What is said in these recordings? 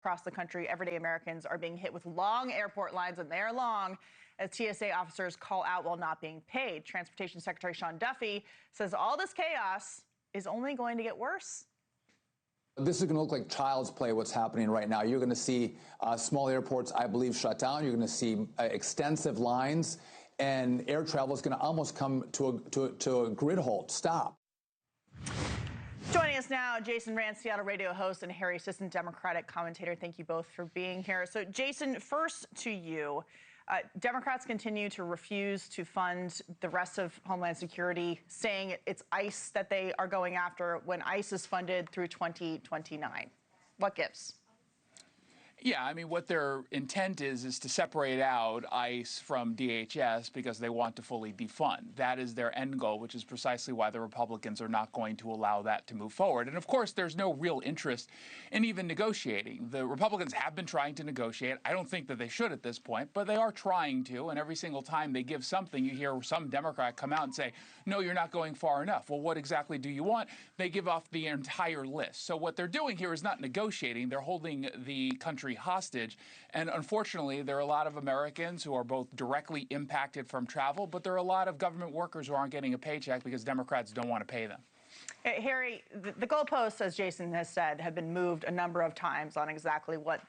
across the country, everyday Americans are being hit with long airport lines, and they're long, as TSA officers call out while not being paid. Transportation Secretary Sean Duffy says all this chaos is only going to get worse. This is going to look like child's play, what's happening right now. You're going to see small airports, I believe, shut down. You're going to see extensive lines, and air travel is going to almost come to a grid halt, stop. Joining us now, Jason Rantz, Seattle radio host, and Harry Sisson, Democratic commentator. Thank you both for being here. So, Jason, first to you. Democrats continue to refuse to fund the rest of Homeland Security, saying it's ICE that they are going after when ICE is funded through 2029. What gives? Yeah, I mean, what their intent is to separate out ICE from DHS because they want to fully defund. That is their end goal, which is precisely why the Republicans are not going to allow that to move forward. And of course, there's no real interest in even negotiating. The Republicans have been trying to negotiate. I don't think that they should at this point, but they are trying to. And every single time they give something, you hear some Democrat come out and say, no, you're not going far enough. Well, what exactly do you want? They give off the entire list. So what they're doing here is not negotiating. They're holding the country hostage. And unfortunately, there are a lot of Americans who are both directly impacted from travel, but there are a lot of government workers who aren't getting a paycheck because Democrats don't want to pay them. Harry, the goalposts, as Jason has said, have been moved a number of times on exactly what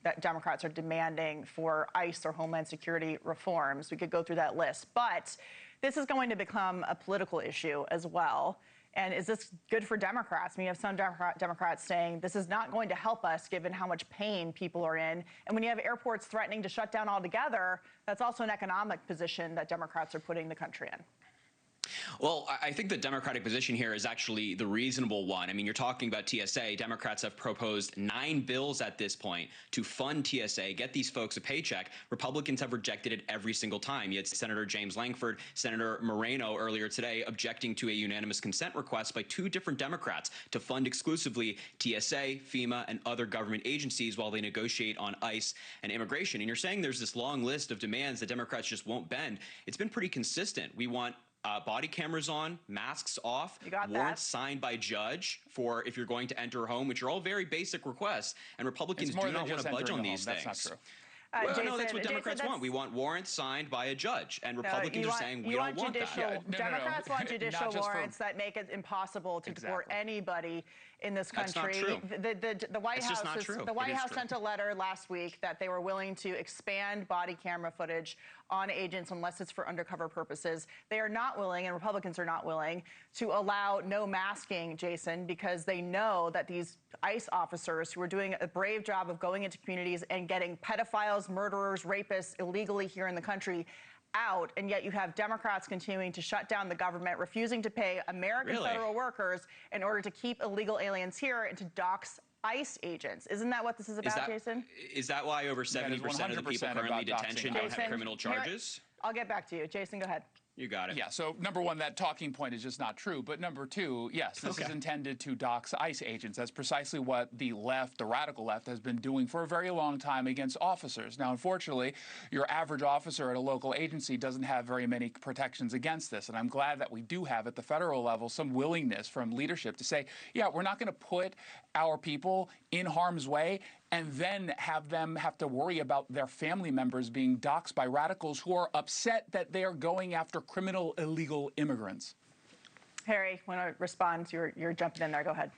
that Democrats are demanding for ICE or Homeland Security reforms. We could go through that list, but this is going to become a political issue as well. And is this good for Democrats? I mean, you have some Democrats saying this is not going to help us given how much pain people are in. And when you have airports threatening to shut down altogether, that's also an economic position that Democrats are putting the country in. Well, I think the Democratic position here is actually the reasonable one. I mean, you're talking about TSA. Democrats have proposed 9 bills at this point to fund TSA, get these folks a paycheck. Republicans have rejected it every single time. You had Senator James Lankford, Senator Moreno earlier today objecting to a unanimous consent request by 2 different Democrats to fund exclusively TSA, FEMA, and other government agencies while they negotiate on ICE and immigration. And you're saying there's this long list of demands that Democrats just won't bend. It's been pretty consistent. We want body cameras on, masks off, warrants signed by judge for if you're going to enter a home, which are all very basic requests, and Republicans do not want to budge on these things. That's not true. Well, Jason, no, that's what Democrats want. We want warrants signed by a judge, and Republicans are saying we don't want that. Yeah, Democrats want judicial warrants that make it impossible to deport anybody in this country. That's not true. The White House sent a letter last week that they were willing to expand body camera footage on agents unless it's for undercover purposes. They are not willing, and Republicans are not willing, to allow no masking, Jason, because they know that these ICE officers who are doing a brave job of going into communities and getting pedophiles, murderers, rapists illegally here in the country out, and yet you have Democrats continuing to shut down the government, refusing to pay American federal workers in order to keep illegal aliens here and to dox ICE agents. Isn't that what this is about, Jason? Is that why over 70% of the people currently in detention don't have criminal charges? I'll get back to you. Jason, go ahead. You got it. Yeah, so number one, that talking point is just not true. But number two, yes, this is intended to dox ICE agents. That's precisely what the left, the radical left, has been doing for a very long time against officers. Now, unfortunately, your average officer at a local agency doesn't have very many protections against this. And I'm glad that we do have at the federal level some willingness from leadership to say, yeah, we're not going to put our people in harm's way and then have them have to worry about their family members being doxxed by radicals who are upset that they are going after criminal illegal immigrants. Harry, want to respond? You're jumping in there. Go ahead.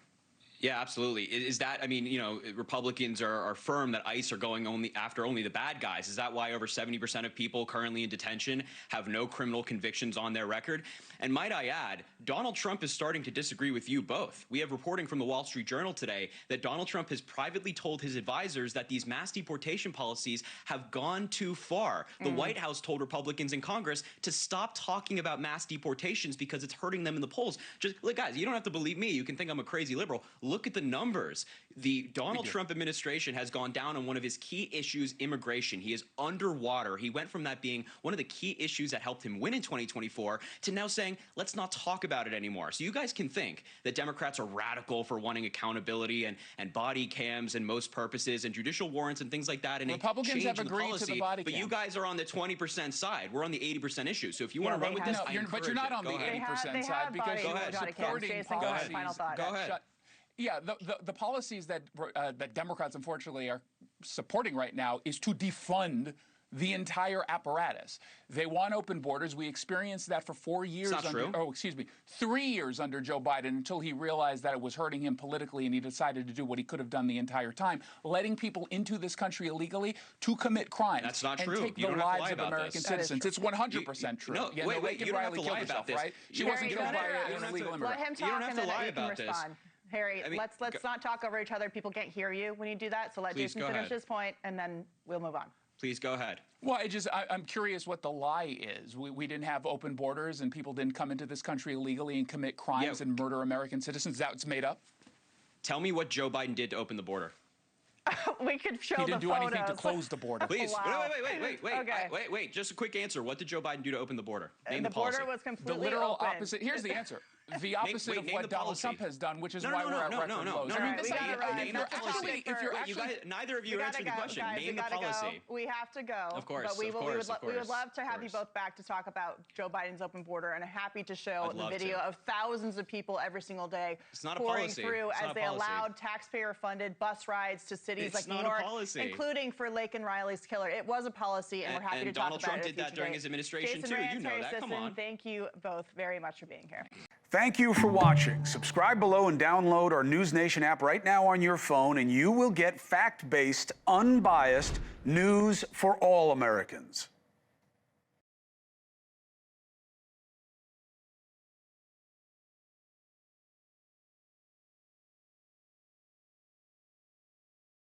Yeah, absolutely. Is that, I mean, you know, Republicans are firm that ICE are going after only the bad guys. Is that why over 70% of people currently in detention have no criminal convictions on their record? And might I add, Donald Trump is starting to disagree with you both. We have reporting from the Wall Street Journal today that Donald Trump has privately told his advisors that these mass deportation policies have gone too far. The White House told Republicans in Congress to stop talking about mass deportations because it's hurting them in the polls. Just look, guys, you don't have to believe me. You can think I'm a crazy liberal. Look at the numbers. The Donald Trump administration has gone down on one of his key issues, immigration. He is underwater. He went from that being one of the key issues that helped him win in 2024 to now saying, let's not talk about it anymore. So you guys can think that Democrats are radical for wanting accountability and body cams and most purposes and judicial warrants and things like that. And Republicans have agreed to the body cam. But you guys are on the 20% side. We're on the 80% issue. So if you want to run with this, but you're not on the 80% side because you're supporting policies. Final thought. Go ahead. Yeah, the policies that that Democrats unfortunately are supporting right now is to defund the entire apparatus. They want open borders. We experienced that for 4 years. It's not true. Oh, excuse me, 3 years under Joe Biden until he realized that it was hurting him politically and he decided to do what he could have done the entire time, letting people into this country illegally to commit crimes. That's not and true. take You the don't have to lives lie of about American this. citizens. It's 100% true. No, Yeah, wait, Lincoln you don't have Riley to killed lie herself, about this. right? She Harry, wasn't you killed don't by have to- an illegal immigrant. Let him You don't talk have and to then lie you can about this. respond. Harry, I mean, let's not talk over each other. People can't hear you when you do that. So let Please Jason go finish ahead. his point, and then we'll move on. Please go ahead. Well, I'm curious what the lie is. We didn't have open borders and people didn't come into this country illegally and commit crimes and murder American citizens. That's made up? Tell me what Joe Biden did to open the border. We could show He didn't the do anything to photos. close the border. Please. Wow. Wait. Just a quick answer. What did Joe Biden do to open the border? Name The the policy. border was The completely literal open. opposite. Here's the answer. The opposite of name what the Donald policy. Trump has done, which is No, why no, we're at no, record no, no, lows. no, I mean, no, we gotta run. Name the That's a policy. topic if you're for- actually, neither of you We answered the gotta go, question. guys, Name we the gotta policy. go. We have to go. Of course, But we of will, course, we would love to of have you course. both back to talk about Joe Biden's open border, and I'm happy to show I'd the love video to. of thousands of people every single day It's not a pouring policy. through It's not as a they policy. allowed taxpayer-funded bus rides to cities It's like New not a York, policy. including for Laken Riley's killer. It was a policy, and we're happy to talk Donald about Trump it. did that during his administration, Jason too. Rantz, You know Harry that. Come Sisson, on. Thank you both very much for being here. Thank you for watching. Subscribe below and download our NewsNation app right now on your phone, and you will get fact-based, unbiased news for all Americans.